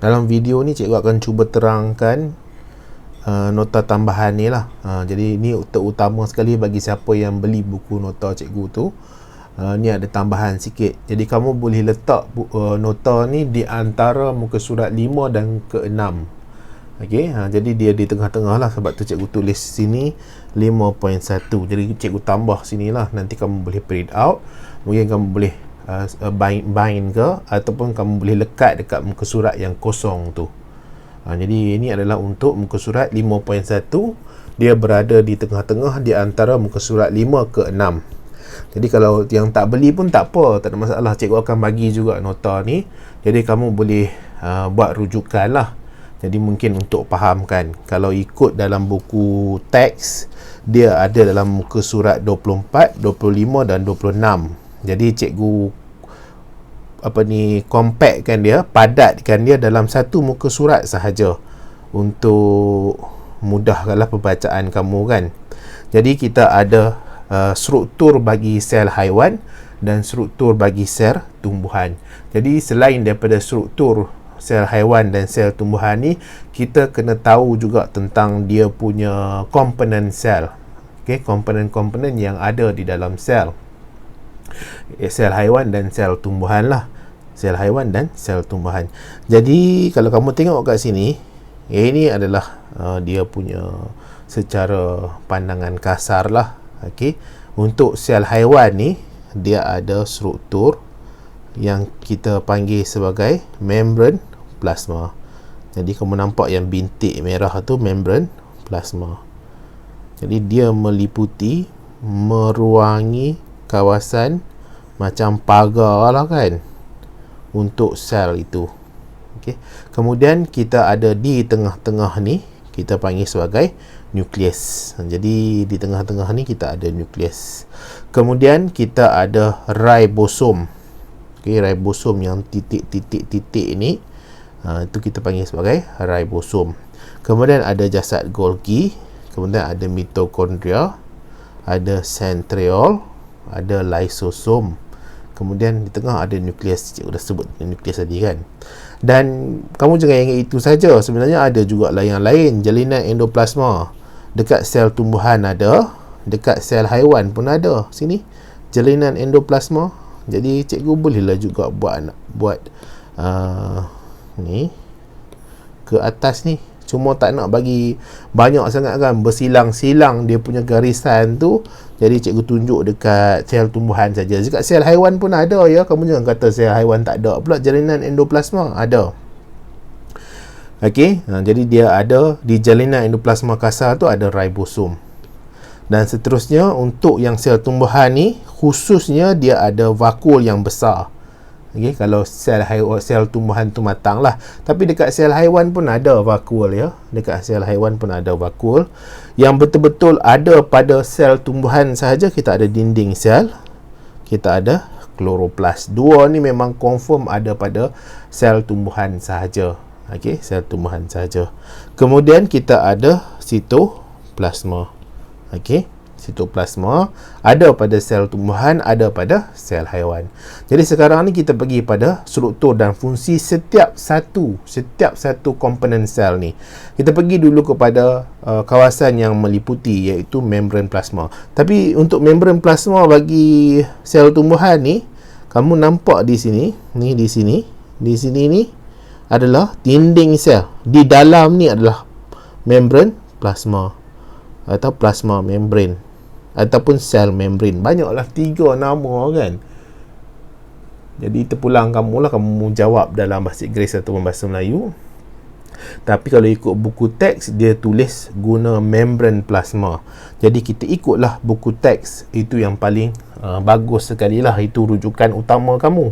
Dalam video ni cikgu akan cuba terangkan nota tambahan ni lah. Jadi ni terutama sekali bagi siapa yang beli buku nota cikgu tu. Ni ada tambahan sikit. Jadi kamu boleh letak nota ni di antara muka surat 5 dan ke-6. Okey, jadi dia di tengah-tengah lah. Sebab tu cikgu tulis sini 5.1. Jadi cikgu tambah sini lah. Nanti kamu boleh print out. Mungkin kamu boleh bind ke, ataupun kamu boleh lekat dekat muka surat yang kosong tu. Jadi ini adalah untuk muka surat 5.1. Dia berada di tengah-tengah di antara muka surat 5 ke 6. Jadi kalau yang tak beli pun tak apa, tak ada masalah. Cikgu akan bagi juga nota ni. Jadi kamu boleh buat rujukan lah. Jadi mungkin untuk fahamkan, kalau ikut dalam buku teks, dia ada dalam muka surat 24, 25 dan 26. Jadi cikgu compactkan dia, padatkan dia dalam satu muka surat sahaja untuk mudahkanlah pembacaan kamu kan. Jadi kita ada struktur bagi sel haiwan dan struktur bagi sel tumbuhan. Jadi selain daripada struktur sel haiwan dan sel tumbuhan ni, kita kena tahu juga tentang dia punya komponen sel. Okey, komponen-komponen yang ada di dalam sel. Sel haiwan dan sel tumbuhan lah. Sel haiwan dan sel tumbuhan. Jadi kalau kamu tengok kat sini, ini adalah dia punya secara pandangan kasar lah. Okey, untuk sel haiwan ni dia ada struktur yang kita panggil sebagai membran plasma. Jadi kamu nampak yang bintik merah tu membran plasma. Jadi dia meliputi, meruangi kawasan macam pagar lah kan untuk sel itu. Okey. Kemudian kita ada di tengah-tengah ni, kita panggil sebagai nukleus. Jadi di tengah-tengah ni kita ada nukleus. Kemudian kita ada ribosom. Okey, ribosom yang titik-titik-titik ni, itu kita panggil sebagai ribosom. Kemudian ada jasad Golgi, kemudian ada mitokondria, ada centriole, ada lysosom. Kemudian di tengah ada nukleus. Cikgu dah sebut nukleus tadi kan. Dan kamu jangan ingat itu saja. Sebenarnya ada juga yang lain. Jalinan endoplasma dekat sel tumbuhan ada, dekat sel haiwan pun ada. Sini jalinan endoplasma. Jadi cikgu bolehlah juga buat ni ke atas ni. Cuma tak nak bagi banyak sangat kan, bersilang-silang dia punya garisan tu. Jadi cikgu tunjuk dekat sel tumbuhan saja. Dekat sel haiwan pun ada ya. Kamu jangan kata sel haiwan tak ada pula. Jalinan endoplasma ada. Okey, jadi dia ada di jalinan endoplasma kasar tu ada ribosom. Dan seterusnya untuk yang sel tumbuhan ni, khususnya dia ada vakul yang besar. Okay, kalau sel tumbuhan tu matang lah. Tapi dekat sel haiwan pun ada vakul ya. Dekat sel haiwan pun ada vakul. Yang betul-betul ada pada sel tumbuhan sahaja, kita ada dinding sel, kita ada kloroplas. Dua ni memang confirm ada pada sel tumbuhan sahaja. Okey, sel tumbuhan sahaja. Kemudian kita ada sitoplasma. Okey, sitoplasma ada pada sel tumbuhan, ada pada sel haiwan. Jadi sekarang ni kita pergi pada struktur dan fungsi setiap satu komponen sel ni. Kita pergi dulu kepada kawasan yang meliputi, iaitu membran plasma. Tapi untuk membran plasma bagi sel tumbuhan ni, kamu nampak di sini, ni di sini ni adalah dinding sel. Di dalam ni adalah membran plasma atau plasma membran ataupun sel membran. Banyaklah 3 nama kan. Jadi terpulang kamu lah, kamu jawab dalam bahasa Inggeris ataupun bahasa Melayu. Tapi kalau ikut buku teks, dia tulis guna membran plasma. Jadi kita ikutlah buku teks. Itu yang paling bagus sekali lah. Itu rujukan utama kamu.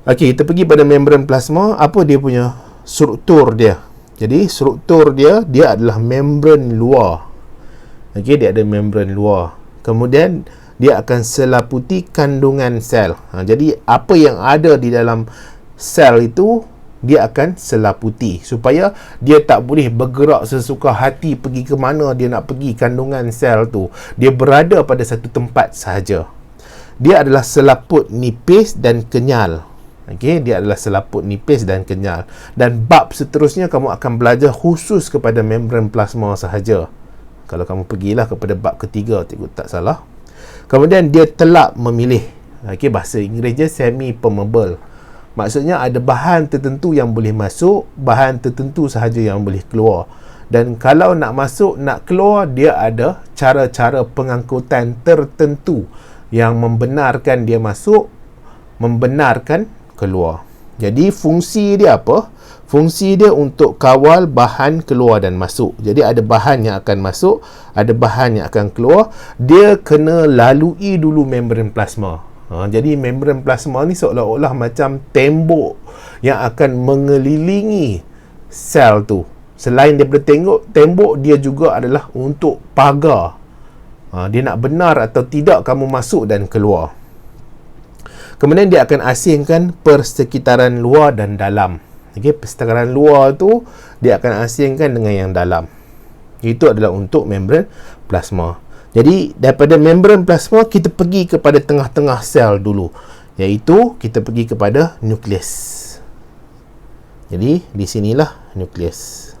Okey, kita pergi pada membran plasma. Apa dia punya struktur dia? Jadi struktur dia adalah membran luar. Okey, dia ada membran luar. Kemudian dia akan selaputi kandungan sel. Jadi apa yang ada di dalam sel itu, dia akan selaputi supaya dia tak boleh bergerak sesuka hati pergi ke mana dia nak pergi. Kandungan sel tu dia berada pada satu tempat sahaja. Dia adalah selaput nipis dan kenyal. Okey, dia adalah selaput nipis dan kenyal. Dan bab seterusnya kamu akan belajar khusus kepada membran plasma sahaja. Kalau kamu pergilah kepada bab ketiga, cikgu tak salah. Kemudian dia telap memilih. Okey, bahasa Inggerisnya semi-permeable. Maksudnya ada bahan tertentu yang boleh masuk, bahan tertentu sahaja yang boleh keluar. Dan kalau nak masuk, nak keluar, dia ada cara-cara pengangkutan tertentu yang membenarkan dia masuk, membenarkan keluar. Jadi fungsi dia apa? Fungsi dia untuk kawal bahan keluar dan masuk. Jadi ada bahan yang akan masuk, ada bahan yang akan keluar. Dia kena lalui dulu membran plasma. Jadi membran plasma ni seolah-olah macam tembok yang akan mengelilingi sel tu. Selain daripada tembok, dia juga adalah untuk pagar. Dia nak benar atau tidak kamu masuk dan keluar. Kemudian dia akan asingkan persekitaran luar dan dalam. Okey, persekitaran luar tu dia akan asingkan dengan yang dalam. Itu adalah untuk membran plasma. Jadi daripada membran plasma kita pergi kepada tengah-tengah sel dulu, iaitu kita pergi kepada nukleus. Jadi di sinilah nukleus.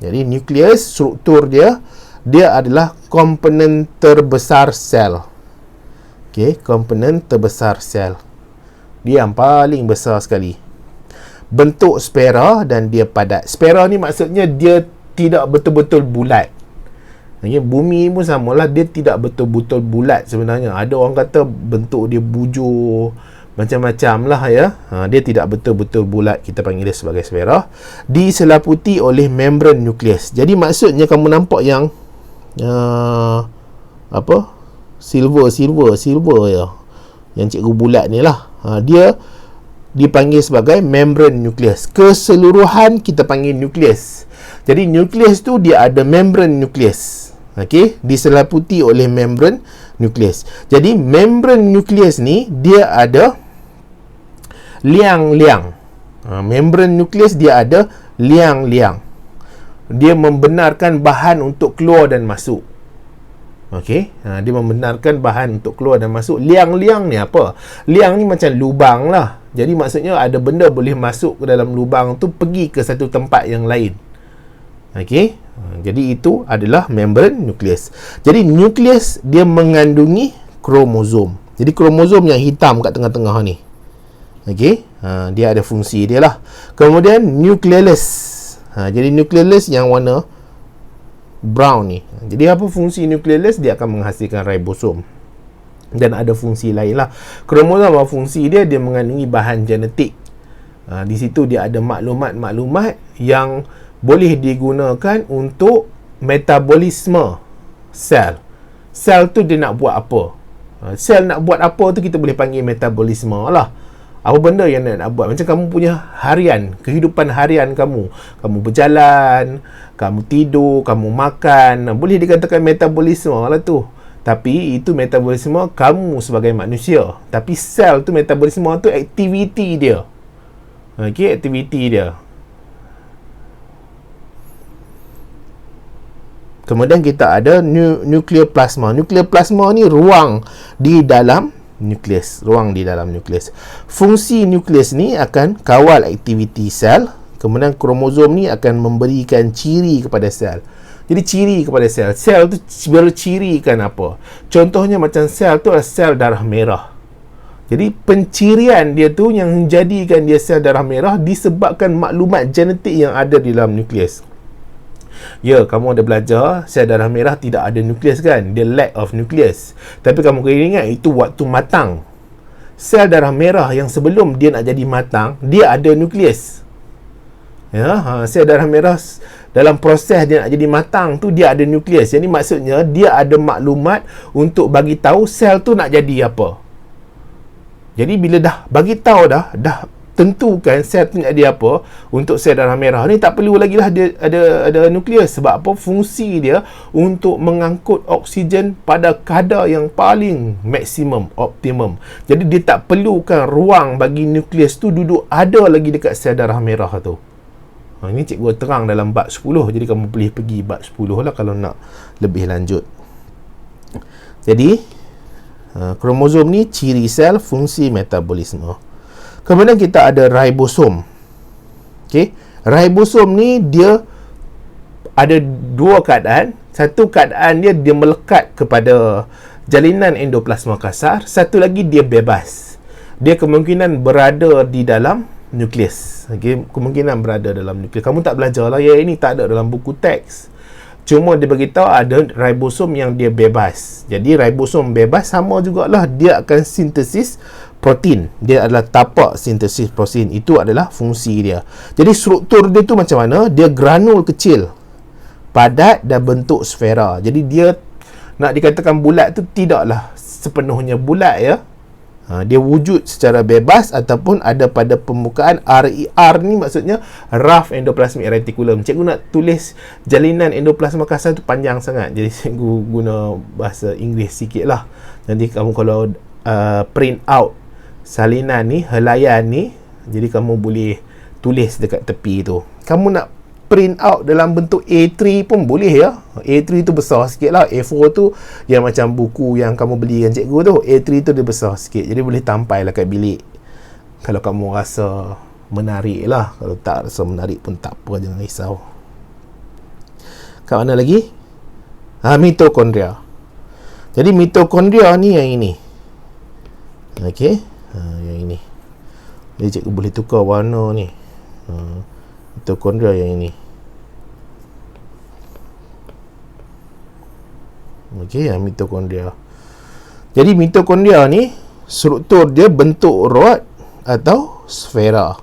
Jadi nukleus, struktur dia adalah komponen terbesar sel. Okey, komponen terbesar sel. Dia yang paling besar sekali. Bentuk spera dan dia padat. Spera ni maksudnya dia tidak betul-betul bulat. Okay, bumi pun samalah, dia tidak betul-betul bulat sebenarnya. Ada orang kata bentuk dia bujur, macam-macam lah ya. Dia tidak betul-betul bulat, kita panggil dia sebagai spera. Diselaputi oleh membran nukleus. Jadi maksudnya kamu nampak yang silver ya, yang cikgu bulat ni lah. Dia dipanggil sebagai membran nukleus. Keseluruhan kita panggil nukleus. Jadi nukleus tu dia ada membran nukleus. Okey, diselaputi oleh membran nukleus. Jadi membran nukleus ni dia ada liang-liang. Membran nukleus dia ada liang-liang. Dia membenarkan bahan untuk keluar dan masuk. Okey, dia membenarkan bahan untuk keluar dan masuk. Liang-liang ni apa? Liang ni macam lubang lah. Jadi maksudnya ada benda boleh masuk ke dalam lubang tu, pergi ke satu tempat yang lain. Okey, jadi itu adalah membran nukleus. Jadi nukleus dia mengandungi kromosom. Jadi kromosom yang hitam kat tengah-tengah ni. Okey, dia ada fungsi dia lah. Kemudian nukleolus. Jadi nukleolus yang warna brown ni. Jadi apa fungsi nukleolus? Dia akan menghasilkan ribosom. Dan ada fungsi lain lah. Kromosom apa fungsi dia? Dia mengandungi bahan genetik. Di situ dia ada maklumat-maklumat yang boleh digunakan untuk metabolisme sel. Sel tu dia nak buat apa? Sel nak buat apa tu kita boleh panggil metabolisme lah. Apa benda yang nak buat? Macam kamu punya harian, kehidupan harian kamu. Kamu berjalan, kamu tidur, kamu makan. Boleh dikatakan metabolisme lah tu. Tapi itu metabolisme kamu sebagai manusia. Tapi sel tu, metabolisme tu aktiviti dia. Okey, aktiviti dia. Kemudian kita ada nukleoplasma. Nukleoplasma ni ruang di dalam nukleus. Ruang di dalam nukleus. Fungsi nukleus ni akan kawal aktiviti sel. Kemudian kromosom ni akan memberikan ciri kepada sel. Jadi ciri kepada sel. Sel tu bercirikan apa? Contohnya macam sel tu adalah sel darah merah. Jadi pencirian dia tu yang menjadikan dia sel darah merah disebabkan maklumat genetik yang ada di dalam nukleus. Ya, kamu ada belajar sel darah merah tidak ada nukleus kan? Dia lack of nucleus. Tapi kamu kena ingat itu waktu matang. Sel darah merah yang sebelum dia nak jadi matang, dia ada nukleus. Ya, sel darah merah dalam proses dia nak jadi matang tu dia ada nukleus. Jadi maksudnya dia ada maklumat untuk bagi tahu sel tu nak jadi apa. Jadi bila dah bagi tahu dah tentukan sel tu nak jadi apa, untuk sel darah merah ni tak perlu lagi lah dia ada nukleus. Sebab apa? Fungsi dia untuk mengangkut oksigen pada kadar yang paling maksimum, optimum. Jadi dia tak perlukan ruang bagi nukleus tu duduk ada lagi dekat sel darah merah tu. Ini cikgu terang dalam bab 10. Jadi kamu boleh pergi bab 10 lah kalau nak lebih lanjut. Jadi kromosom ni ciri sel, fungsi metabolisme. Kemudian kita ada ribosom. Okey, ribosom ni dia ada dua keadaan. Satu keadaan dia melekat kepada jalinan endoplasma kasar, satu lagi dia bebas. Dia kemungkinan berada di dalam nukleus. Okey, kemungkinan berada dalam nukleus. Kamu tak belajar lah, ini tak ada dalam buku teks. Cuma dia beritahu ada ribosom yang dia bebas. Jadi ribosom bebas sama jugalah, dia akan sintesis protein. Dia adalah tapak sintesis protein. Itu adalah fungsi dia. Jadi struktur dia tu macam mana? Dia granul kecil, padat dan bentuk sfera. Jadi dia nak dikatakan bulat tu tidaklah sepenuhnya bulat ya. Dia wujud secara bebas ataupun ada pada permukaan. RER ni maksudnya rough endoplasmic reticulum. Cikgu nak tulis jalinan endoplasma kasar tu panjang sangat, jadi cikgu guna bahasa Inggeris sikit lah. Nanti kamu kalau print out salinan ni, helaian ni, jadi kamu boleh tulis dekat tepi tu. Kamu nak print out dalam bentuk A3 pun boleh ya. A3 tu besar sikit lah. A4 tu yang macam buku yang kamu beli dengan cikgu tu. A3 tu dia besar sikit, jadi boleh tampai lah kat bilik kalau kamu rasa menarik lah. Kalau tak rasa menarik pun tak apa, jangan risau. Kat mana lagi? Mitokondria. Jadi mitokondria ni yang ini. Okey, yang ini. Jadi cikgu boleh tukar warna ni. Mitokondria yang ini. Okey, yang mitokondria. Jadi mitokondria ni struktur dia bentuk rod atau sfera.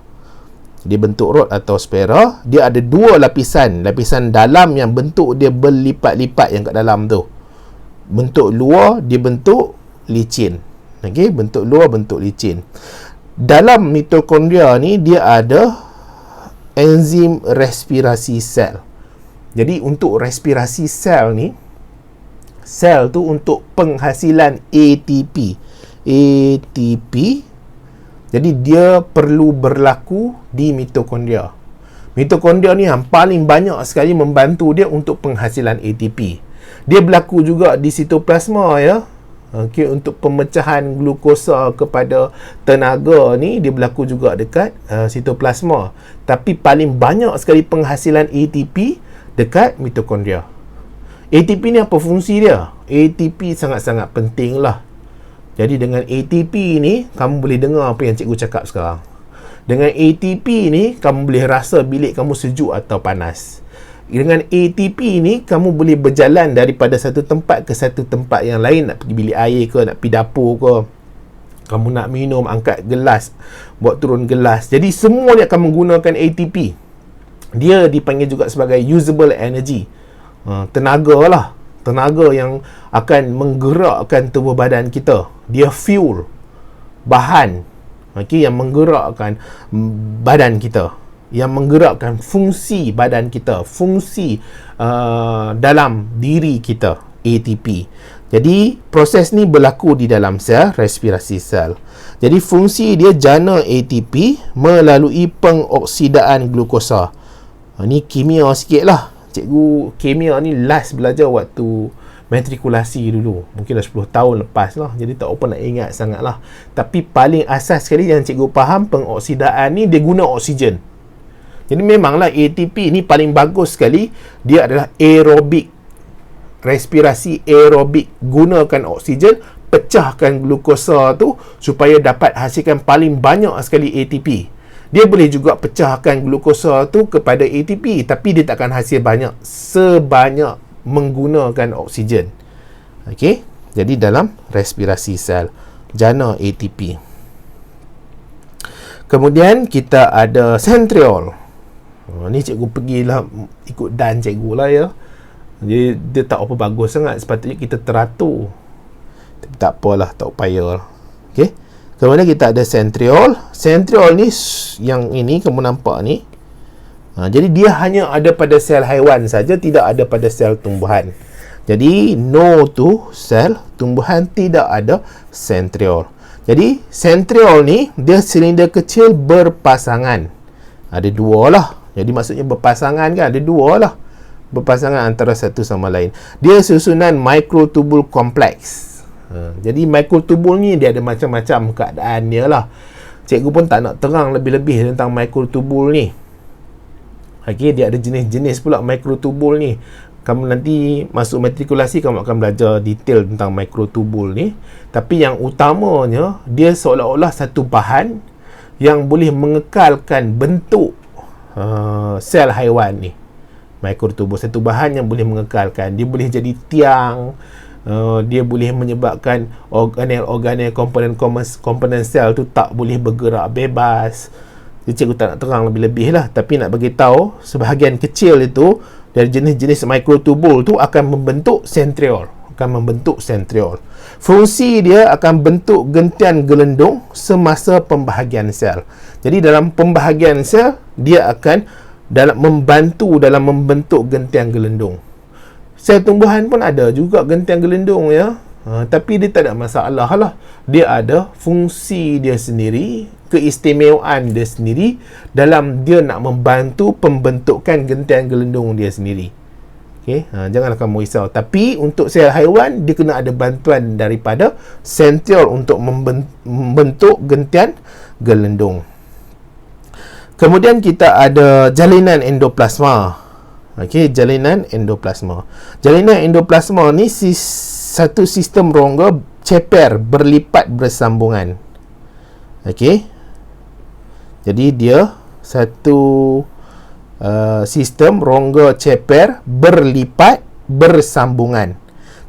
Dia bentuk rod atau sfera. Dia ada dua lapisan. Lapisan dalam yang bentuk dia berlipat-lipat yang kat dalam tu. Bentuk luar dia bentuk licin. Okey, bentuk luar bentuk licin. Dalam mitokondria ni dia ada enzim respirasi sel. Jadi untuk respirasi sel ni, sel tu untuk penghasilan ATP. Jadi dia perlu berlaku di mitokondria. Mitokondria ni yang paling banyak sekali membantu dia untuk penghasilan ATP. Dia berlaku juga di sitoplasma ya. Okey, untuk pemecahan glukosa kepada tenaga ni dia berlaku juga dekat sitoplasma. Tapi paling banyak sekali penghasilan ATP dekat mitokondria. ATP ni apa fungsi dia? ATP sangat-sangat penting lah. Jadi dengan ATP ni kamu boleh dengar apa yang cikgu cakap sekarang. Dengan ATP ni kamu boleh rasa bilik kamu sejuk atau panas. Dengan ATP ni kamu boleh berjalan daripada satu tempat ke satu tempat yang lain. Nak pergi bilik air ke, nak pergi dapur ke, kamu nak minum, angkat gelas, buat turun gelas. Jadi semua dia akan menggunakan ATP. Dia dipanggil juga sebagai usable energy. Tenaga lah. Tenaga yang akan menggerakkan tubuh badan kita. Dia fuel, bahan yang menggerakkan badan kita, yang menggerakkan fungsi badan kita, fungsi dalam diri kita, ATP. Jadi proses ni berlaku di dalam sel respirasi sel. Jadi fungsi dia jana ATP melalui pengoksidaan glukosa. Ni kimia sikit lah. Cikgu kimia ni last belajar waktu matrikulasi dulu, mungkin dah 10 tahun lepas lah, jadi tak apa nak ingat sangat lah. Tapi paling asas sekali yang cikgu faham, pengoksidaan ni dia guna oksigen. Jadi memanglah ATP ni paling bagus sekali, dia adalah aerobik, respirasi aerobik, gunakan oksigen, pecahkan glukosa tu supaya dapat hasilkan paling banyak sekali ATP. Dia boleh juga pecahkan glukosa tu kepada ATP, tapi dia takkan hasil banyak sebanyak menggunakan oksigen. Okey, jadi dalam respirasi sel jana ATP. Kemudian kita ada centriole. Ni cikgu pergilah ikut dan cikgu lah ya. Jadi dia tak apa bagus sangat, sepatutnya kita teratur. Tapi tak apalah, tak payah. Okey. Kemudian kita ada centriole. Centriole ni yang ini kamu nampak ni. Jadi dia hanya ada pada sel haiwan saja, tidak ada pada sel tumbuhan. Jadi no to sel tumbuhan, tidak ada centriole. Jadi centriole ni dia silinder kecil berpasangan. Ada dua lah. Jadi maksudnya berpasangan kan, ada dua lah. Berpasangan antara satu sama lain. Dia susunan mikrotubul kompleks. Jadi mikrotubul ni dia ada macam-macam keadaan dia lah. cikgu pun tak nak terang lebih-lebih tentang mikrotubul ni. Okey, dia ada jenis-jenis pula mikrotubul ni. Kamu nanti masuk matrikulasi, kamu akan belajar detail tentang mikrotubul ni. Tapi yang utamanya, dia seolah-olah satu bahan yang boleh mengekalkan bentuk sel haiwan ni. Mikrotubul, satu bahan yang boleh mengekalkan. Dia boleh jadi tiang, dia boleh menyebabkan organel-organel komponen sel tu tak boleh bergerak bebas. Jadi cikgu tak nak terang lebih-lebih lah, tapi nak bagi tahu sebahagian kecil itu dari jenis-jenis mikrotubul tu akan membentuk sentriol, fungsi dia akan bentuk gentian gelendung semasa pembahagian sel. Jadi dalam pembahagian sel, dia akan membantu dalam membentuk gentian gelendung. Sel tumbuhan pun ada juga gentian gelendung ya. Tapi dia tak ada masalah lah. Dia ada fungsi dia sendiri, keistimewaan dia sendiri dalam dia nak membantu pembentukan gentian gelendung dia sendiri. Okay? Janganlah kamu risau. Tapi untuk sel haiwan, dia kena ada bantuan daripada sentriol untuk membentuk gentian gelendung. Kemudian kita ada jalinan endoplasma. Okey, jalinan endoplasma. Jalinan endoplasma ni satu sistem rongga ceper berlipat bersambungan. Okey. Jadi dia satu sistem rongga ceper berlipat bersambungan.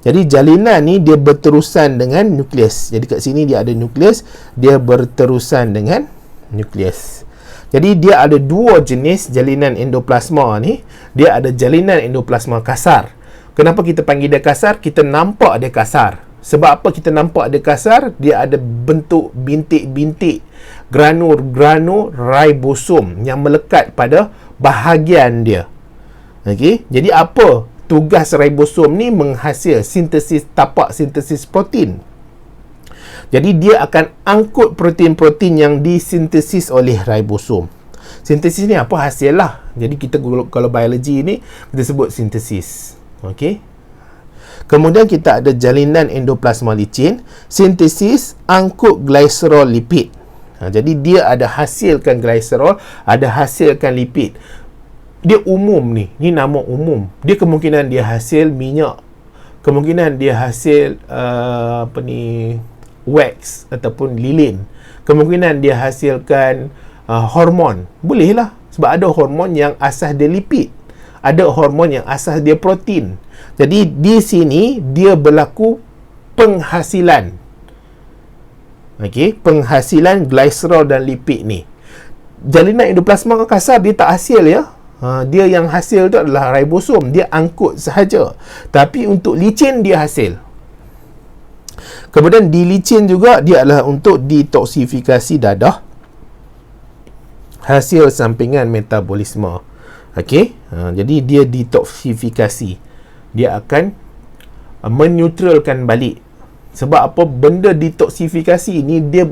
Jadi jalinan ni dia berterusan dengan nukleus. Jadi kat sini dia ada nukleus, dia berterusan dengan nukleus. Jadi dia ada dua jenis jalinan endoplasma ni. Dia ada jalinan endoplasma kasar. Kenapa kita panggil dia kasar? Kita nampak dia kasar. Sebab apa kita nampak dia kasar? Dia ada bentuk bintik-bintik, granul-granul ribosom yang melekat pada bahagian dia. Okey, jadi apa tugas ribosom ni? Menghasil tapak sintesis protein. Jadi dia akan angkut protein-protein yang disintesis oleh ribosom. Sintesis ni apa? Hasil lah. Jadi kita kalau biologi ni kita sebut sintesis. Okey. Kemudian kita ada jalinan endoplasma licin, sintesis angkut glycerol lipid. Jadi dia ada hasilkan glycerol, ada hasilkan lipid. Dia umum ni nama umum. Dia kemungkinan dia hasil minyak, kemungkinan dia hasil wax ataupun lilin, kemungkinan dia hasilkan hormon. Boleh lah, sebab ada hormon yang asas dia lipid, ada hormon yang asas dia protein. Jadi di sini dia berlaku penghasilan. Okey, penghasilan glycerol dan lipid ni. Jalinan endoplasma kasar dia tak hasil ya. Dia yang hasil tu adalah ribosom, dia angkut sahaja. Tapi untuk licin dia hasil. Kemudian di licin juga dia adalah untuk detoksifikasi dadah, hasil sampingan metabolisme. Okey, jadi dia detoksifikasi. Dia akan menetralkan balik. Sebab apa? Benda detoksifikasi ni dia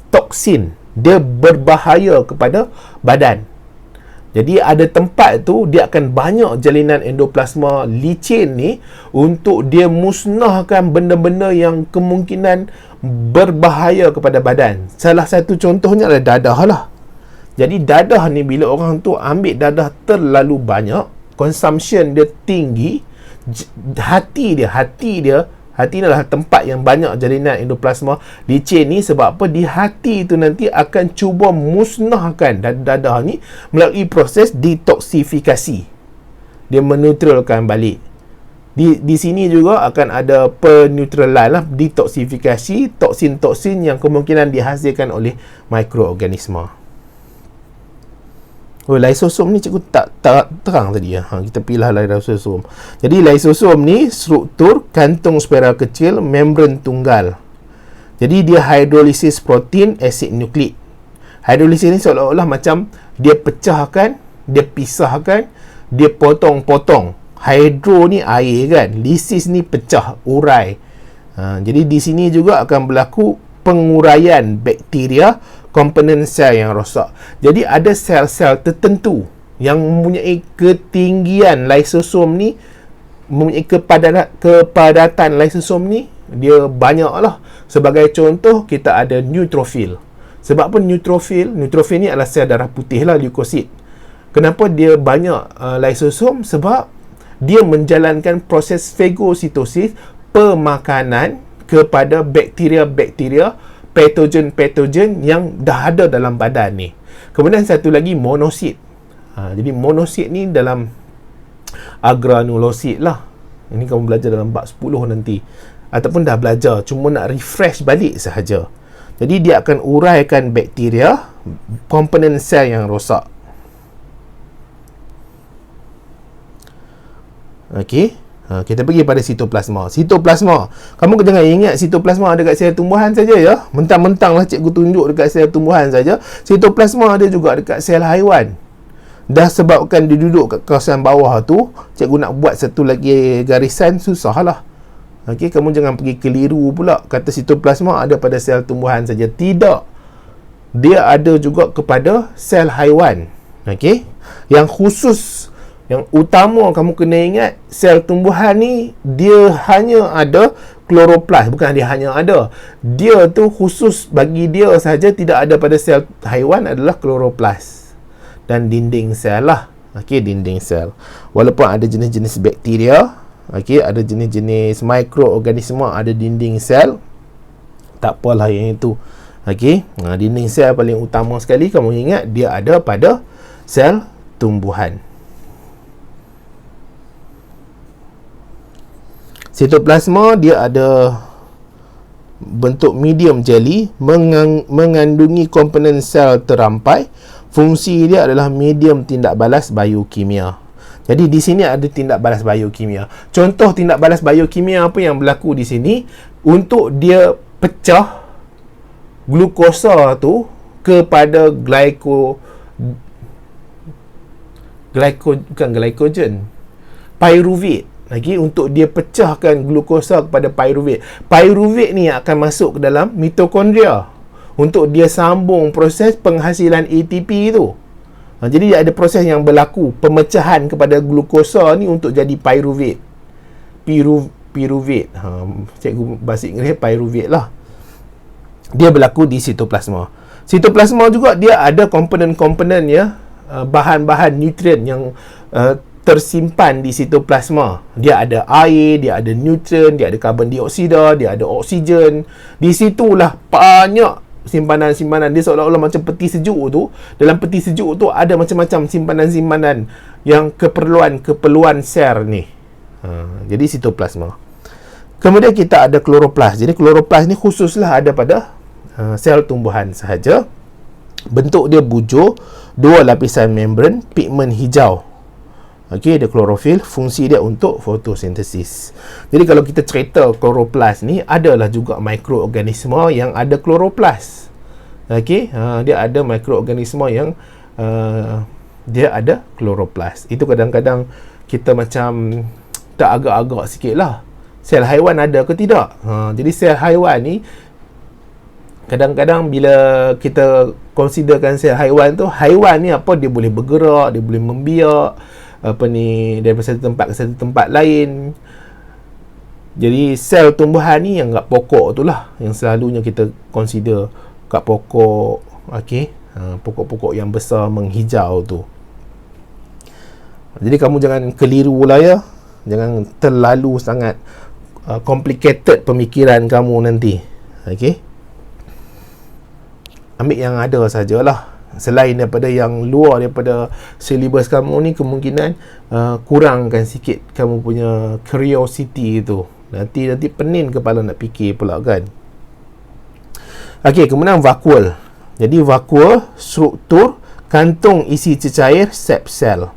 toksin, dia berbahaya kepada badan. Jadi ada tempat tu dia akan banyak jalinan endoplasma licin ni untuk dia musnahkan benda-benda yang kemungkinan berbahaya kepada badan. Salah satu contohnya adalah dadah lah. Jadi dadah ni bila orang tu ambil dadah terlalu banyak, consumption dia tinggi, hati ni adalah tempat yang banyak jalinan endoplasma licin ni. Sebab apa? Di hati tu nanti akan cuba musnahkan dadah ni melalui proses detoksifikasi. Dia menetralkan balik. Di sini juga akan ada penetralan lah, detoksifikasi toksin-toksin yang kemungkinan dihasilkan oleh mikroorganisma. Lysosom ni cikgu tak terang tadi ya. Kita pilih lysosom. Jadi lysosom ni struktur kantung spiral kecil membran tunggal. Jadi dia hidrolisis protein asid nukleik. Hidrolisis ni seolah-olah macam dia pecahkan, dia pisahkan, dia potong-potong. Hidro ni air kan, lisis ni pecah, urai. Jadi di sini juga akan berlaku penguraian bakteria komponen sel yang rosak. Jadi ada sel-sel tertentu yang mempunyai ketinggian lysosom ni, mempunyai kepadatan lysosom ni, dia banyak lah. Sebagai contoh, kita ada neutrophil. Sebab apa neutrofil ni adalah sel darah putih lah, leukosit. Kenapa dia banyak lysosom? Sebab dia menjalankan proses fagositosis, pemakanan kepada bakteria-bakteria, patogen-patogen yang dah ada dalam badan ni. Kemudian satu lagi monosit. Jadi monosit ni dalam agranulosit lah. Ini kamu belajar dalam bab 10 nanti, ataupun dah belajar, cuma nak refresh balik sahaja. Jadi dia akan uraikan bakteria, komponen sel yang rosak. Okey, kita pergi pada sitoplasma. Sitoplasma, kamu jangan ingat sitoplasma ada kat sel tumbuhan saja ya. Mentang-mentang lah cikgu tunjuk dekat sel tumbuhan saja. Sitoplasma ada juga dekat sel haiwan. Dah sebabkan dia duduk kat kawasan bawah tu, cikgu nak buat satu lagi garisan, susah lah. Okey, kamu jangan pergi keliru pula kata sitoplasma ada pada sel tumbuhan saja. Tidak. Dia ada juga kepada sel haiwan. Okey, yang khusus, yang utama kamu kena ingat, sel tumbuhan ni dia hanya ada kloroplast. Bukan dia hanya ada, dia tu khusus bagi dia saja, tidak ada pada sel haiwan, adalah kloroplast dan dinding sel lah. Okey, dinding sel. Walaupun ada jenis-jenis bakteria, okey, ada jenis-jenis mikroorganisma ada dinding sel, tak apalah yang itu. Okey, dinding sel paling utama sekali kamu ingat, dia ada pada sel tumbuhan. Sitoplasma dia ada bentuk medium jelly, mengandungi komponen sel terampai. Fungsi dia adalah medium tindak balas biokimia. Jadi di sini ada tindak balas biokimia. Contoh tindak balas biokimia apa yang berlaku di sini, untuk dia pecah glukosa tu kepada pyruvate. Lagi untuk dia pecahkan glukosa kepada pyruvate. Pyruvate ni akan masuk ke dalam mitokondria untuk dia sambung proses penghasilan ATP tu. Jadi ada proses yang berlaku, pemecahan kepada glukosa ni untuk jadi pyruvate. Pyruvate. Cikgu bahasa Inggeris pyruvate lah. Dia berlaku di sitoplasma. Sitoplasma juga dia ada komponen-komponen ya, bahan-bahan nutrien yang tersimpan di sitoplasma. Dia ada air, dia ada nutrien, dia ada karbon dioksida, dia ada oksigen. Di situlah banyak simpanan-simpanan. Dia seolah-olah macam peti sejuk tu. Dalam peti sejuk tu ada macam-macam simpanan-simpanan yang keperluan sel ni. Jadi sitoplasma. Kemudian kita ada kloroplast. Jadi kloroplast ni khususlah ada pada sel tumbuhan sahaja. Bentuk dia bujur, dua lapisan membran, pigmen hijau. Okey, ada klorofil, fungsi dia untuk fotosintesis. Jadi kalau kita cerita kloroplast ni, adalah juga mikroorganisma yang ada kloroplast. Okey, dia ada mikroorganisma yang dia ada kloroplast. Itu kadang-kadang kita macam tak agak-agak sikit lah. Sel haiwan ada ke tidak? Jadi sel haiwan ni, kadang-kadang bila kita considerkan sel haiwan tu, haiwan ni apa, dia boleh bergerak, dia boleh membiak daripada satu tempat ke satu tempat lain. Jadi sel tumbuhan ni yang kat pokok tu lah yang selalunya kita consider kat pokok. Okey, pokok-pokok yang besar menghijau tu. Jadi kamu jangan keliru lah ya, jangan terlalu sangat complicated pemikiran kamu nanti. Okey, ambil yang ada sajalah. Selain daripada yang luar daripada silibus kamu ni, kemungkinan kurangkan sikit kamu punya curiosity tu. Nanti pening kepala nak fikir pula kan. Okey, kemudian vakuol. Jadi vakuol, struktur kantung isi cecair sel.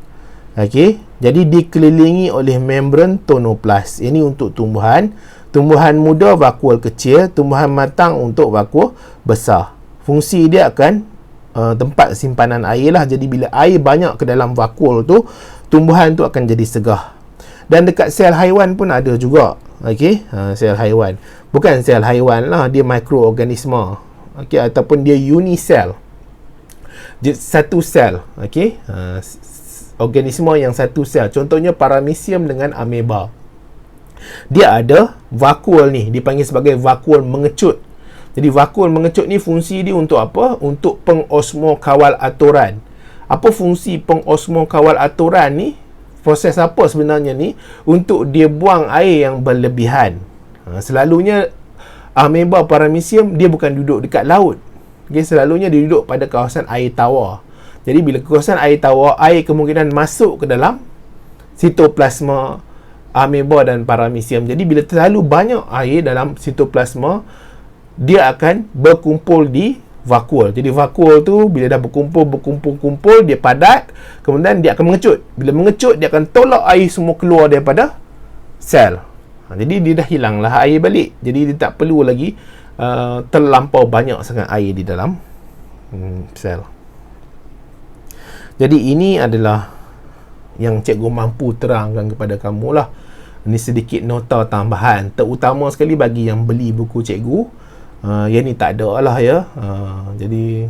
Okey, jadi dikelilingi oleh membran tonoplast. Ini untuk tumbuhan. Tumbuhan muda vakuol kecil, tumbuhan matang untuk vakuol besar. Fungsi dia akan tempat simpanan air lah. Jadi bila air banyak ke dalam vakuol tu, tumbuhan tu akan jadi segah. Dan dekat sel haiwan pun ada juga. Okey, sel haiwan, bukan sel haiwan lah, dia mikroorganisma. Okey, ataupun dia unisel, dia satu sel. Okey, organisma yang satu sel. Contohnya paramecium dengan ameba. Dia ada vakuol ni, dipanggil sebagai vakuol mengecut. Jadi vakuum mengecut ni fungsi dia untuk apa? Untuk pengosmo kawal aturan. Apa fungsi pengosmo kawal aturan ni? Proses apa sebenarnya ni? Untuk dia buang air yang berlebihan. Selalunya ameba paramecium dia bukan duduk dekat laut. Okay, selalunya dia duduk pada kawasan air tawar. Jadi bila kawasan air tawar, air kemungkinan masuk ke dalam sitoplasma ameba dan paramecium. Jadi bila terlalu banyak air dalam sitoplasma, dia akan berkumpul di vakuol. Jadi vakuol tu bila dah berkumpul, dia padat, kemudian dia akan mengecut. Bila mengecut, dia akan tolak air semua keluar daripada sel. Jadi dia dah hilanglah air balik. Jadi dia tak perlu lagi terlampau banyak sangat air di dalam sel. Jadi ini adalah yang cikgu mampu terangkan kepada kamu lah. Ini sedikit nota tambahan, terutama sekali bagi yang beli buku cikgu. Yang ni tak ada lah ya. Jadi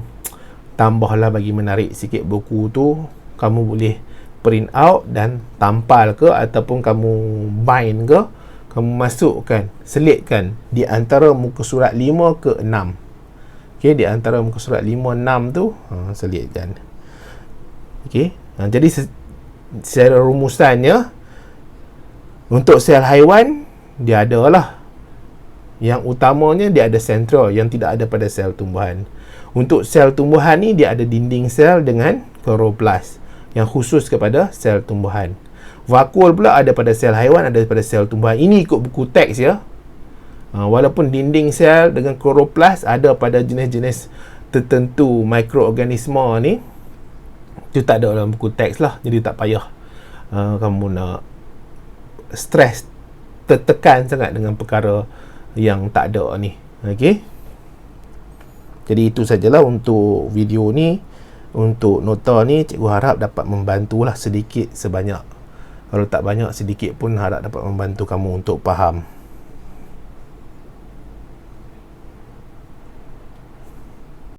tambahlah bagi menarik sikit buku tu. Kamu boleh print out dan tampal ke, ataupun kamu bind ke, kamu masukkan, selitkan di antara muka surat 5 ke 6. Okey, di antara muka surat 5, 6 tu selitkan. Okey. Jadi secara rumusannya, untuk sel haiwan dia ada lah. Yang utamanya dia ada sentral yang tidak ada pada sel tumbuhan. Untuk sel tumbuhan ni dia ada dinding sel dengan kloroplas yang khusus kepada sel tumbuhan. Vakuol pula ada pada sel haiwan, ada pada sel tumbuhan. Ini ikut buku teks ya. Walaupun dinding sel dengan kloroplas ada pada jenis-jenis tertentu mikroorganisma ni, itu tak ada dalam buku teks lah. Jadi tak payah kamu nak stres, tertekan sangat dengan perkara yang tak ada ni. Okey. Jadi itu sajalah untuk video ni. Untuk nota ni, cikgu harap dapat membantulah sedikit sebanyak. Kalau tak banyak, sedikit pun harap dapat membantu kamu untuk faham.